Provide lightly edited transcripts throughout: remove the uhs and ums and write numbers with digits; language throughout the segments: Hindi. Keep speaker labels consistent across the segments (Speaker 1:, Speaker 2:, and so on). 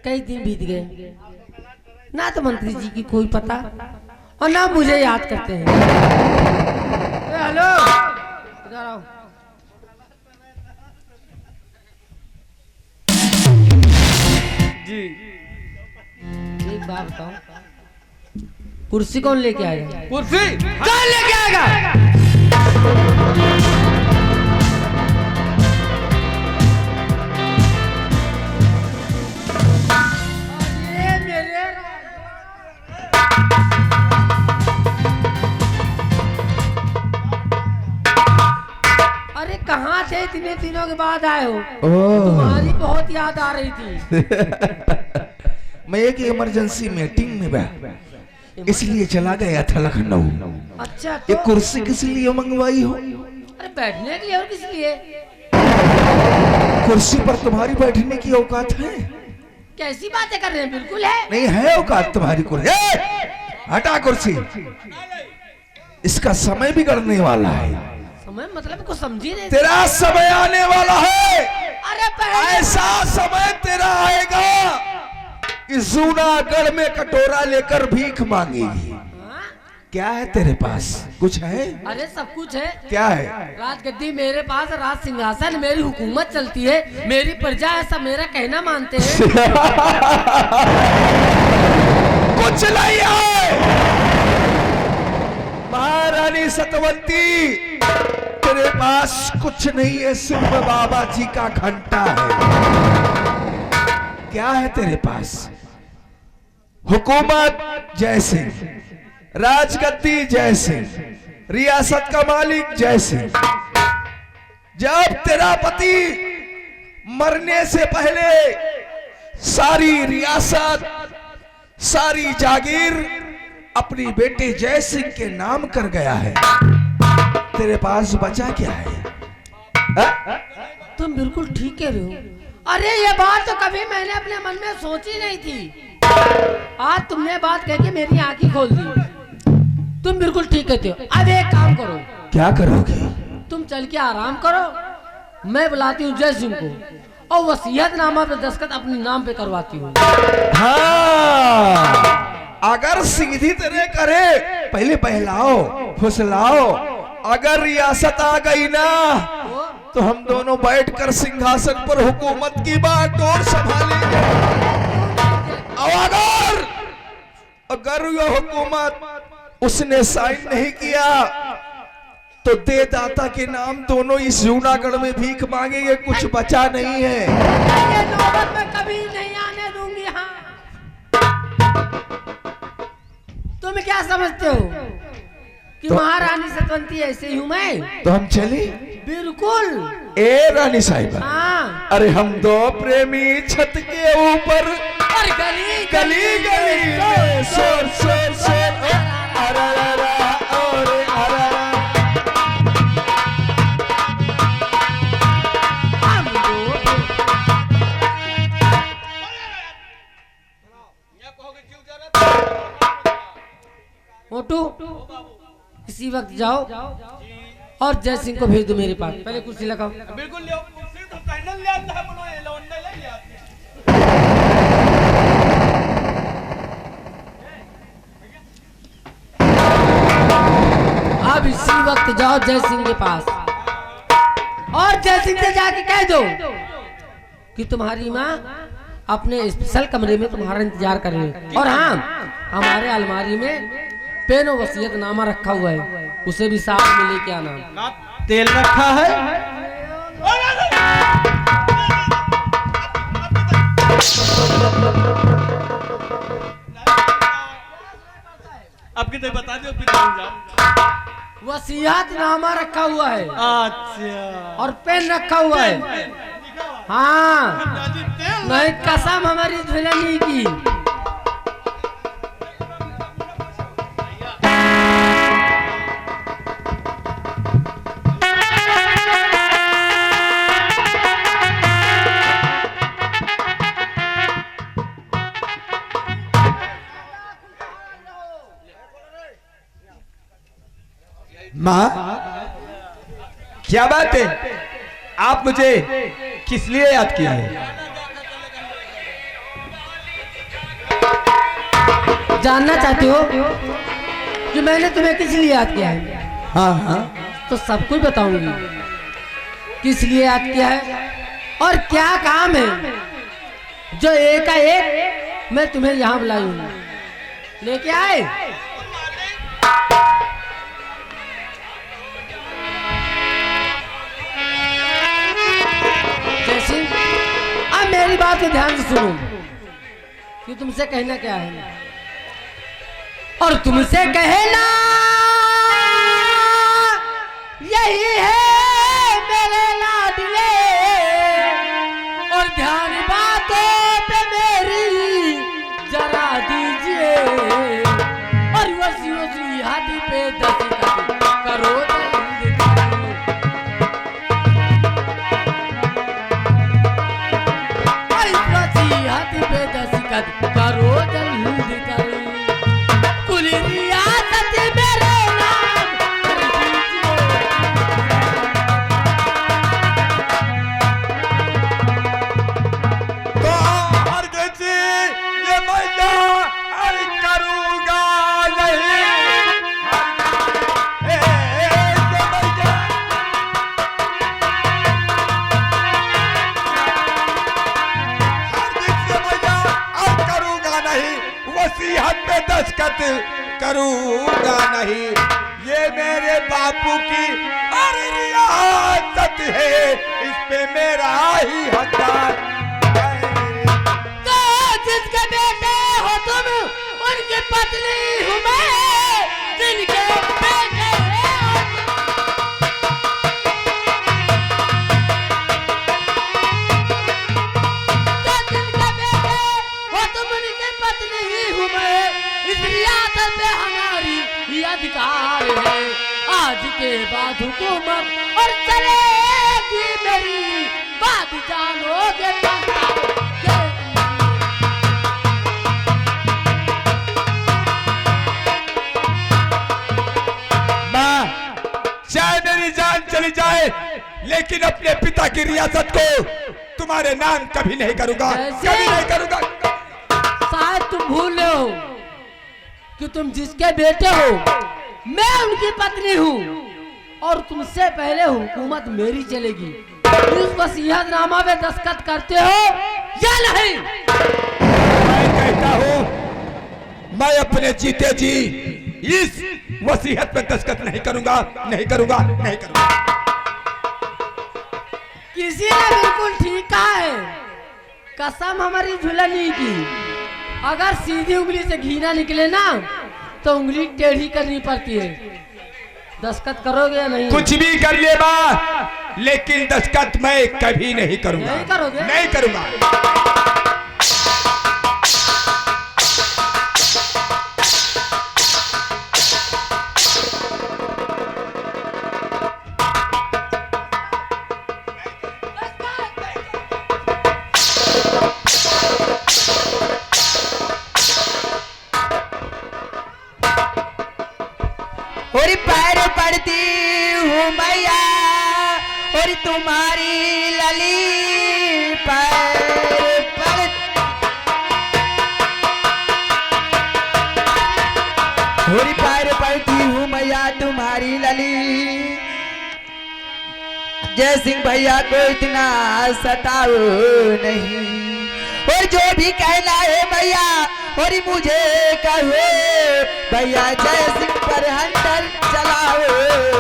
Speaker 1: कई दिन बीत गए, ना तो मंत्री जी की कोई पता और ना मुझे याद करते हैं। हेलो, इधर आओ।
Speaker 2: जी
Speaker 1: एक बात बताओ, कुर्सी कौन लेके आएगा?
Speaker 2: कुर्सी
Speaker 1: कौन लेके आएगा? अरे कहाँ थे? इतने दिनों के बाद आए हो। तुम्हारी बहुत याद आ रही थी।
Speaker 3: मैं एक इमरजेंसी मीटिंग में इसलिए चला गया था लखनऊ।
Speaker 1: अच्छा
Speaker 3: ये
Speaker 1: तो
Speaker 3: कुर्सी किस लिए मंगवाई हो?
Speaker 1: अरे बैठने के लिए और किस लिए?
Speaker 3: कुर्सी पर तुम्हारी बैठने की औकात है?
Speaker 1: कैसी बातें कर रहे हैं? बिल्कुल है।
Speaker 3: नहीं है औकात तुम्हारी कुर्सी। हटा कुर्सी, इसका समय बिगड़ने वाला है।
Speaker 1: समय मतलब कुछ समझी नहीं।
Speaker 3: तेरा समय आने वाला है।
Speaker 1: अरे पहले
Speaker 3: ऐसा समय तेरा आएगा कि जूनागढ़ में कटोरा लेकर भीख मांगेगी।
Speaker 1: हाँ?
Speaker 3: क्या है तेरे पास? कुछ है?
Speaker 1: अरे सब कुछ है।
Speaker 3: क्या है?
Speaker 1: राजगद्दी मेरे पास, राज सिंहासन, मेरी हुकूमत चलती है, मेरी प्रजा ऐसा मेरा कहना मानते हैं।
Speaker 3: कुछ नहीं है। महारानी सतवंती, तेरे पास कुछ नहीं है, सिर्फ बाबा जी का घंटा है। क्या है तेरे पास? हुकूमत जय सिंह, राजगद्दी जय सिंह, रियासत का मालिक जय सिंह। जब तेरा पति मरने से पहले सारी रियासत, सारी जागीर अपनी बेटे जय सिंह के नाम कर गया है, तेरे पास बचा क्या है?
Speaker 1: तुम बिल्कुल ठीक कह रहे हो। अरे ये बात तो कभी मैंने अपने मन में सोची नहीं थी। आज तुमने बात कह के मेरी आंखें खोल दी। तुम बिल्कुल ठीक कहते हो। अब एक काम करो।
Speaker 3: क्या करोगे?
Speaker 1: तुम चल के आराम करो, मैं बुलाती हूँ जय सिंह को और वसीयतनामा पे दस्तखत अपने नाम पे करवाती हूँ।
Speaker 3: हाँ, अगर सीधी तरह करे, पहले बहलाओ फुसलाओ, अगर रियासत आ गई ना तो हम दोनों बैठकर सिंहासन पर हुकूमत की बागडोर संभालेंगे। अगर यह हुकूमत उसने साइन नहीं किया तो दे दाता के नाम दोनों इस जूनागढ़ में भीख मांगेंगे, कुछ बचा नहीं है।
Speaker 1: ये नौबत में कभी नहीं आने दूंगी। हाँ, तुम क्या समझते हो कि महारानी सतवंती ऐसे ही हूँ मैं?
Speaker 3: तो हम चले?
Speaker 1: बिल्कुल।
Speaker 3: ए रानी साहिबा,
Speaker 1: हाँ।
Speaker 3: अरे हम दो प्रेमी छत के ऊपर
Speaker 1: और गली
Speaker 3: गली गली में शोर शोर शोर अरररा और अरररा।
Speaker 1: मोटू, इसी वक्त जाओ और जय सिंह को भेज दो मेरे पास। पहले कुर्सी लगाओ।
Speaker 2: बिल्कुल ले कुर्सी तो पैनल ले आता है, बोलो ये लौंडे ले आते हैं।
Speaker 1: अब इसी वक्त जाओ जय सिंह के पास और जय सिंह से जाके कह दो कि तुम्हारी माँ अपने स्पेशल कमरे में तुम्हारा इंतजार कर रही है। और हाँ, हमारे अलमारी में पेन और वसीयतनामा रखा हुआ है, उसे भी साथ में लेके आना।
Speaker 2: तेल रखा है। अब कितने बता दो, फिर जाओ।
Speaker 1: वसीयतनामा रखा हुआ है।
Speaker 2: अच्छा,
Speaker 1: और पेन रखा हुआ है। हाँ, नहीं कसम हमारी दुल्हनी की।
Speaker 3: माँ, क्या बात है? आप मुझे किस लिए याद किया है?
Speaker 1: जानना चाहते हो कि मैंने तुम्हें किस लिए याद किया है?
Speaker 3: हाँ हाँ
Speaker 1: तो सब कुछ बताऊंगी। किस लिए याद किया है और क्या काम है जो एकाएक मैं तुम्हें यहाँ बुलाई हूँ। लेके आए। जैसे अब मेरी बात को ध्यान से सुनो कि तुमसे कहना क्या है और तुमसे कहना यही है मेरे लाडले, और ध्यान बातों पे मेरी जरा दीजिए, और वसी वसी हाथी पे दस्तखत करो जल्दी करो। वसी हाथी पे दस्तखत करो जल्दी करो। कुल रियासत मेरे नाम कर दीजिए।
Speaker 2: तो हरगिज़ ये मैया अरे करूँगा नहीं। ये मैया हरगिज़ ये मैया अब करूँगा नहीं, वसीयत पे दस्तखत करूँगा नहीं। ये मेरे बापू की अरे रियासत है, इस पे मेरा ही हकदार है।
Speaker 1: तो जिसके बेटे हो तुम उनकी पत्नी हूँ मैं, जिनके बेटे हो जिनके बेटे हो तुम उनकी पत्नी ही हूँ मैं। इस रियासत में हमारी ही अधिकार है। आज के बाद हुकूमत और चलेगी मेरी बात जानोगे पछताओगे।
Speaker 3: माँ, चाहे मेरी जान चली जाए लेकिन अपने पिता की रियासत को तुम्हारे नाम कभी नहीं करूंगा,
Speaker 1: कैसे?
Speaker 3: कभी नहीं करूंगा।
Speaker 1: शायद तुम भूल रहे हो कि तुम जिसके बेटे हो मैं उनकी पत्नी हूँ, और तुमसे पहले हुकूमत मेरी चलेगी। इस वसीयतनामा में दस्तखत करते हो या नहीं?
Speaker 3: मैं कहता हूँ मैं अपने जीते जी इस वसीयत पे दस्तखत नहीं करूंगा, नहीं करूंगा, नहीं करूंगा।
Speaker 1: किसी ने बिल्कुल ठीक कहा है। कसम हमारी झुलनी की, अगर सीधी उंगली से घी ना निकले ना तो उंगली टेढ़ी करनी पड़ती है। दस्तखत करोगे या नहीं?
Speaker 3: कुछ भी कर ले माँ, लेकिन दस्तखत मैं कभी नहीं करूंगा।
Speaker 1: नहीं करोगे?
Speaker 3: नहीं करूंगा।
Speaker 4: और पैर पड़ती हूँ मैया और तुम्हारी लली पैर पड़। और पैर पड़ती हूँ मैया तुम्हारी लली। जय सिंह भैया को इतना सताओ नहीं, और जो भी कहना है भैया और मुझे कहो भैया, जय सिंह पर हंटर चलाओ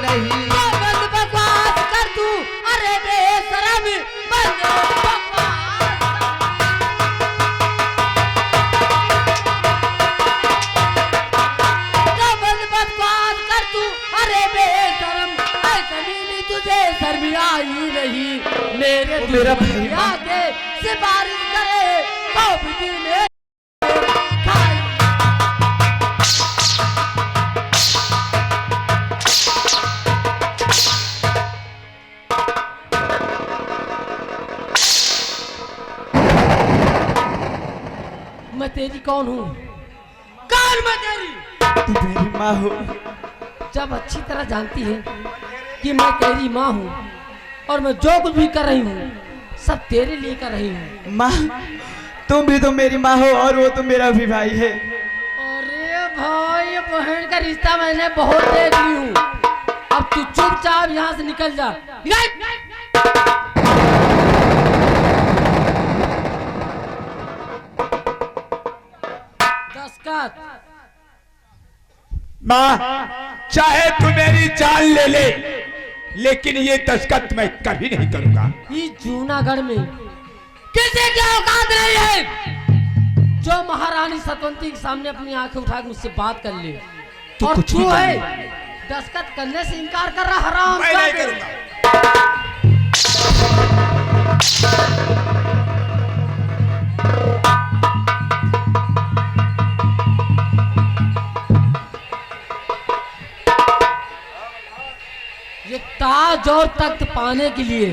Speaker 4: नहीं।
Speaker 1: बंद बकवास कर तू, अरे बेशरम बंद बकवास। बंद बकवास कर तू, अरे बेशरम। ऐसा नीली तुझे शर्म आई नहीं। मेरे
Speaker 4: मेरा
Speaker 1: भैया के सिफारिश करे तो भी दिल में खाई। मैं तेरी कौन हूँ? कौन मैं तेरी?
Speaker 4: तू मेरी माँ हो।
Speaker 1: जब अच्छी तरह जानती है कि मैं तेरी माँ हूँ और मैं जो कुछ भी कर रही हूँ सब तेरे लिए कर रही हूँ।
Speaker 4: माँ तुम भी तो मेरी माँ हो और वो तो मेरा भी भाई है।
Speaker 1: अरे भाई बहन का रिश्ता मैंने बहुत देख ली हूँ। अब तू चुपचाप यहाँ से निकल जा। दस्खत।
Speaker 2: माँ, चाहे तू मेरी जान ले ले, लेकिन ये दस्तखत मैं कभी नहीं करूंगा।
Speaker 1: इस जूनागढ़ में किसी की औकात नहीं है जो महारानी सतवंती के सामने अपनी आंखें उठा के मुझसे बात कर ले। और
Speaker 2: कुछ
Speaker 1: तू
Speaker 2: भी कर
Speaker 1: है
Speaker 2: ले।
Speaker 1: दस्तखत करने से इनकार कर रहा हराम।
Speaker 2: मैं नहीं करूंगा।
Speaker 1: ये ताज और तख्त पाने के लिए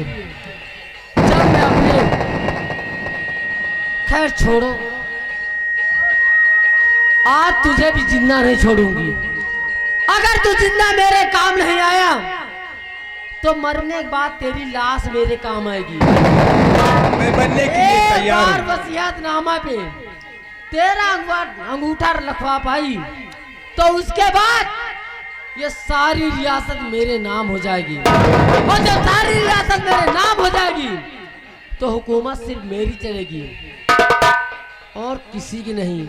Speaker 1: जब मैं अपने, खैर छोड़ो, आज तुझे भी जिंदा नहीं छोड़ूंगी। अगर तू जिंदा मेरे काम नहीं आया तो मरने के बाद तेरी लाश मेरे काम आएगी।
Speaker 2: मैं बनने के लिए
Speaker 1: एक
Speaker 2: तैयार
Speaker 1: बार
Speaker 2: हूँ।
Speaker 1: वसीयतनामा पे तेरा अंगूठा रखवा पाई तो उसके बाद ये सारी रियासत मेरे नाम हो जाएगी। और जब सारी रियासत मेरे नाम हो जाएगी तो हुकूमत सिर्फ मेरी चलेगी और किसी की नहीं।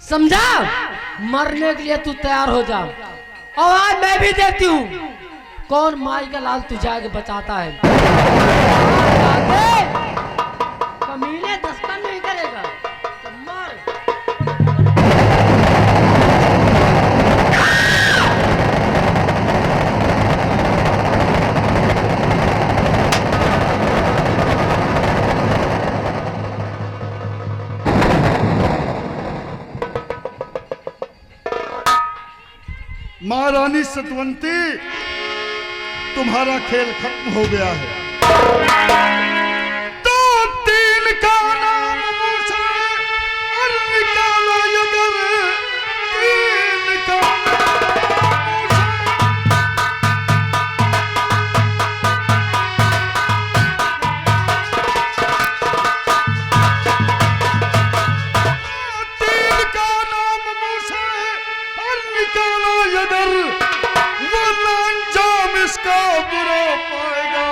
Speaker 1: समझा? मरने के लिए तू तैयार हो जा। और आज मैं भी देखती हूँ कौन माई का लाल तुझे आगे बचाता है। कमीने दस्तखत नहीं करेगा तो मर।
Speaker 5: महारानी सतवंती, तुम्हारा खेल खत्म हो गया है। तो तीन का नाम मूसा और निकालो युगर, तीन का नाम मूसा और निकालो युगर, वरना अंजाम इसका बुरा पाएगा।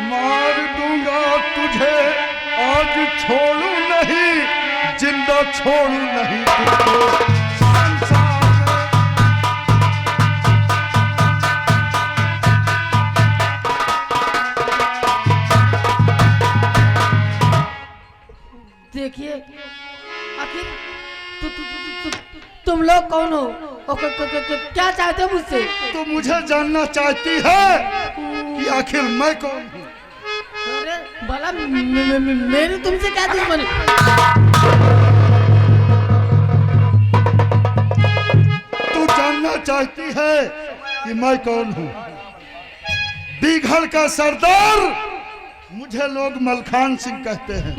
Speaker 5: मार दूंगा तुझे, आज छोड़ू नहीं, जिंदा छोड़ू नहीं तुझको। संसार में
Speaker 1: देखिए आखिर तुम लोग कौन हो और क्या चाहते हो मुझसे?
Speaker 5: तो मुझे जानना चाहती है कि आखिर मैं कौन हूँ।
Speaker 1: अरे भला मेरी तुमसे क्या दुश्मनी?
Speaker 5: तू जानना चाहती है कि मैं कौन हूँ। बीघड़ का सरदार, मुझे लोग मलखान सिंह कहते हैं।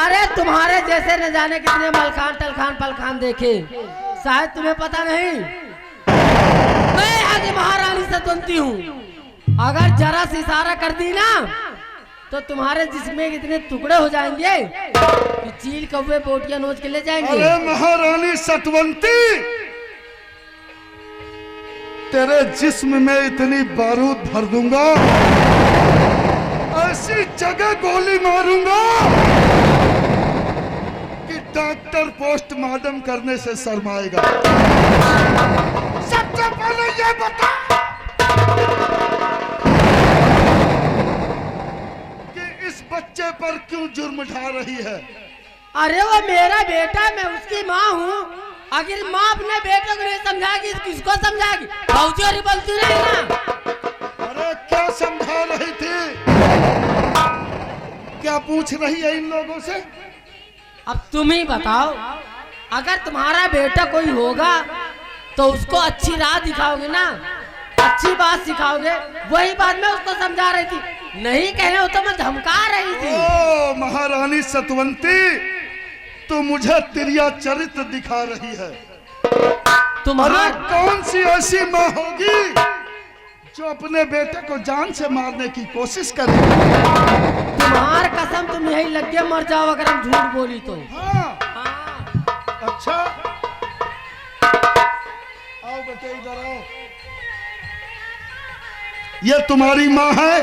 Speaker 1: अरे तुम्हारे जैसे न जाने कितने मलखान टलखान पलखान देखे, शायद तुम्हें पता नहीं मैं यहाँ की महारानी सतवंती हूँ। अगर जरा से इशारा कर दी ना तो तुम्हारे जिस्म में इतने टुकड़े हो जाएंगे कि चील कौवे बोटियां नोच के ले जाएंगे।
Speaker 5: अरे महारानी सतवंती, तेरे जिस्म में इतनी बारूद भर दूंगा, ऐसी जगह गोली मारूंगा कि डॉक्टर पोस्टमार्टम करने से शर्माएगा। सबसे पहले ये बता कि इस बच्चे पर क्यों जुर्म ढा रही है।
Speaker 1: अरे वो मेरा बेटा, मैं उसकी माँ हूँ। अगर माँ अपने बेटे को नहीं समझाएगी तो किसको समझाएगी? भाऊजी और बलती नहीं ना।
Speaker 5: अरे क्या समझा रही थी? क्या पूछ रही है इन लोगों से?
Speaker 1: अब तुम ही बताओ, अगर तुम्हारा बेटा कोई होगा तो उसको अच्छी राह दिखाओगे ना, अच्छी बात सिखाओगे। वही बात मैं उसको समझा रही थी, नहीं कहने हो तो मैं धमका रही थी।
Speaker 5: ओ महारानी सतवंती, तो मुझे तिरिया चरित्र दिखा रही है। अरे
Speaker 1: तुम्हारा
Speaker 5: कौन सी ऐसी माँ होगी जो अपने बेटे को जान से मारने की कोशिश करेगी?
Speaker 1: तुम्हार कसम तुम यही लग के मर जाओ अगर हम झूठ बोली तो।
Speaker 5: हाँ,
Speaker 1: हाँ।
Speaker 5: बेटे इधर आओ। ये तुम्हारी माँ है,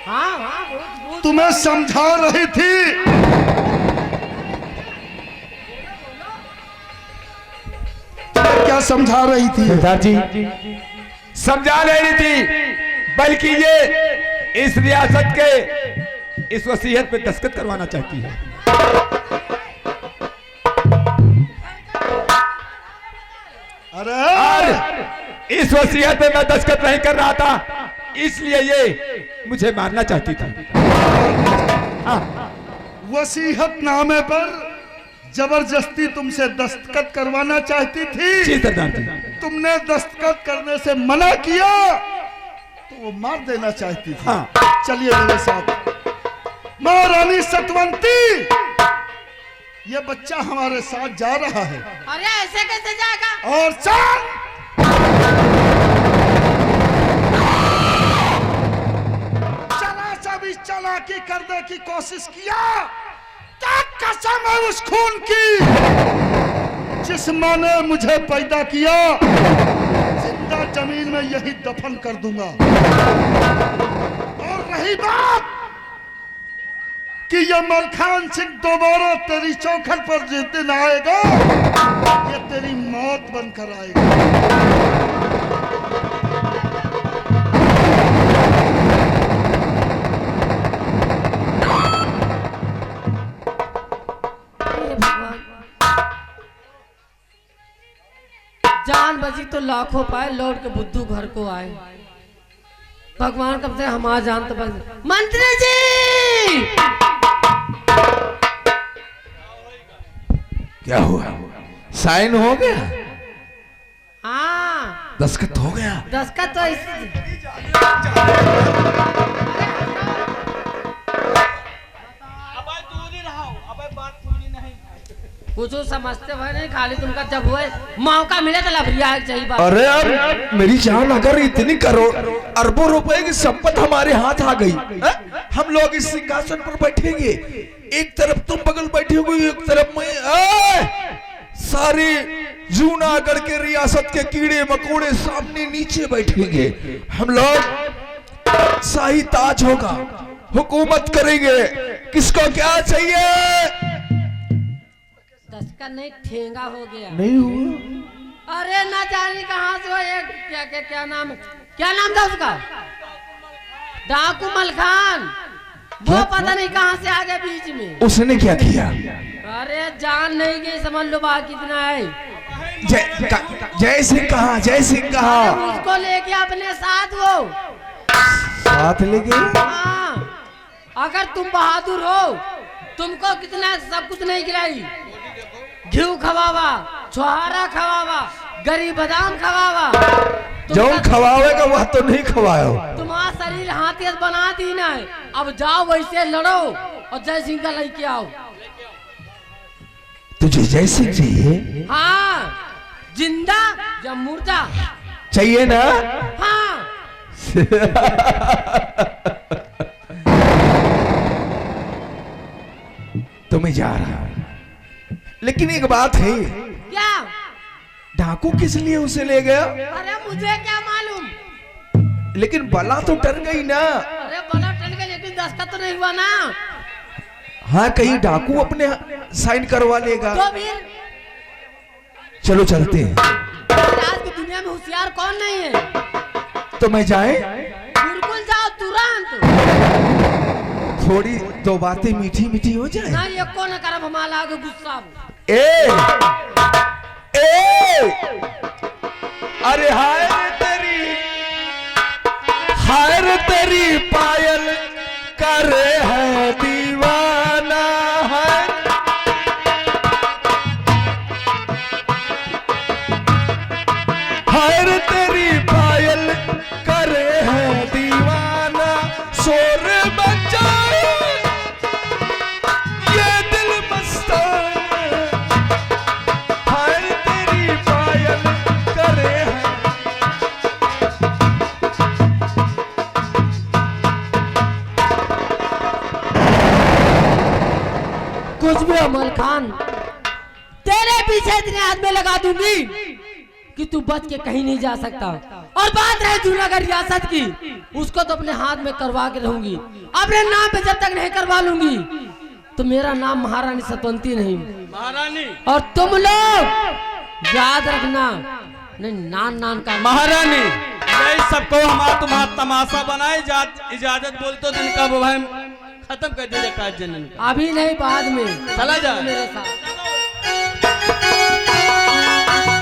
Speaker 1: हाँ हाँ बोल।
Speaker 5: तुम्हें समझा रही थी। तुम्हें क्या समझा रही थी?
Speaker 3: सरदार जी
Speaker 2: समझा नहीं रही थी, बल्कि ये इस रियासत के इस वसीयत पे दस्तखत करवाना चाहती है।
Speaker 5: अरे
Speaker 2: और इस वसीयत पे मैं दस्तखत नहीं कर रहा था, इसलिए ये मुझे मारना चाहती थी।
Speaker 5: वसीयत नामे पर जबरदस्ती तुमसे दस्तखत करवाना चाहती थी।
Speaker 2: जी सरदार जी।
Speaker 5: तुमने दस्तखत करने से मना किया तो वो मार देना चाहती थी।
Speaker 2: हाँ।
Speaker 5: चलिए मेरे साथ। महारानी सतवंती, ये बच्चा हमारे साथ जा रहा है।
Speaker 1: अरे ऐसे कैसे जाएगा?
Speaker 5: और चल चला सा भी चालाकी करने की कोशिश किया, क्या कसम है उस खून की जिस माँ ने मुझे पैदा किया, जिंदा जमीन में यही दफन कर दूंगा। और रही बात कि ये मलखान सिंह दोबारा तेरी चौखट पर जिस दिन आएगा, ये तेरी मौत बनकर आएगा।
Speaker 1: हे भगवान, जान बची तो लाखों पाए, लौट के बुद्धू घर को आए। भगवान कब से हमारा जान तो बच। मंत्री जी,
Speaker 3: क्या हुआ? साइन हो गया?
Speaker 1: हाँ
Speaker 3: दस्तखत हो गया?
Speaker 1: दस्तखत तो कुछ समझते भाई नहीं, खाली तुमका जब हुए मौका मिले तो लभरिया चाहिए बात।
Speaker 3: अरे अब मेरी जान, अगर इतनी करोड़ अरबों रुपए की संपत्ति हमारे हाथ आ गई, हम लोग इस सिंहासन पर बैठेंगे, एक तरफ तुम बगल बैठे हुए, एक तरफ मैं, सारी जूनागढ़ के रियासत के कीड़े मकोड़े सामने नीचे बैठेंगे। हम लोग शाही ताज होगा, हुकूमत करेंगे। किसको क्या चाहिए?
Speaker 1: दस्तखत नहीं, ठेंगा हो गया।
Speaker 3: नहीं हुआ।
Speaker 1: अरे ना जाने कहाँ से वो एक क्या क्या क्या नाम है, क्या नाम था उसका? डाकू मलखान, वो पता नहीं कहाँ से आ गया बीच में।
Speaker 3: उसने क्या किया?
Speaker 1: अरे जान नहीं गई, समझ लो बाकी कितना है।
Speaker 3: जय सिंह कहाँ? जय सिंह कहाँ?
Speaker 1: उसको लेके अपने साथ वो
Speaker 3: साथ लेके?
Speaker 1: हाँ, अगर तुम बहादुर हो, तुमको कितना सब कुछ नहीं खिलाई, घी खवावा, छुहारा खवावा, गरी बादाम खवावा,
Speaker 3: जो खवावेगा वह तो नहीं खवाओ।
Speaker 1: तुम्हारा शरीर हाथियत बना दी ना है। अब जाओ वैसे लड़ो और जय सिंह का लेके आओ।
Speaker 3: तुझे जय सिंह चाहिए?
Speaker 1: हाँ, जिंदा या मुर्दा
Speaker 3: चाहिए ना?
Speaker 1: हाँ।
Speaker 3: तो मैं जा रहा हूं, लेकिन एक बात है।
Speaker 1: क्या?
Speaker 3: डाकू किस लिए उसे ले गया?
Speaker 1: अरे मुझे क्या मालूम।
Speaker 3: लेकिन बला तो डर गई ना।
Speaker 1: अरे बना टल गया, लेकिन दस्तखत तो नहीं हुआ ना।
Speaker 3: हाँ, कहीं डाकू अपने साइन करवा लेगा।
Speaker 1: तो फिर
Speaker 3: चलो चलते हैं।
Speaker 1: आज की दुनिया में होशियार कौन नहीं है?
Speaker 3: तो मैं जाए?
Speaker 1: बिल्कुल जाओ तुरंत।
Speaker 3: थोड़ी दो बातें मीठी मीठी हो जाए।
Speaker 1: ना ये कौन करब हमारा आगे गुस्सा।
Speaker 3: ए, ए, अरे हाय रे तेरी पायल करे है दीवाना है। हाय रे तेरी पायल करे है दीवाना, शोर मचाए ये दिल मस्ताना। हाय रे तेरी पायल करे है।
Speaker 1: कुछ भी अमल खान, तेरे पीछे इतने आदमी लगा दूंगी, कि तू बच के कहीं नहीं जा सकता। और बात रहे जूनागढ़ रियासत की, उसको तो अपने हाथ में करवा के रहूंगी। अपने नाम पे जब तक नहीं करवा लूंगी तो मेरा नाम महारानी सतवंती नहीं,
Speaker 6: महारानी।
Speaker 1: और तुम लोग याद रखना, नहीं नान नान का
Speaker 6: महारानी यही सबको हमारा तुम्हारा तमाशा बनाए, इजाजत बोल तो दिन का वो खत्म कर दीजिए काज जनन।
Speaker 1: अभी नहीं बाद में
Speaker 6: चला जा
Speaker 1: मेरे साथ।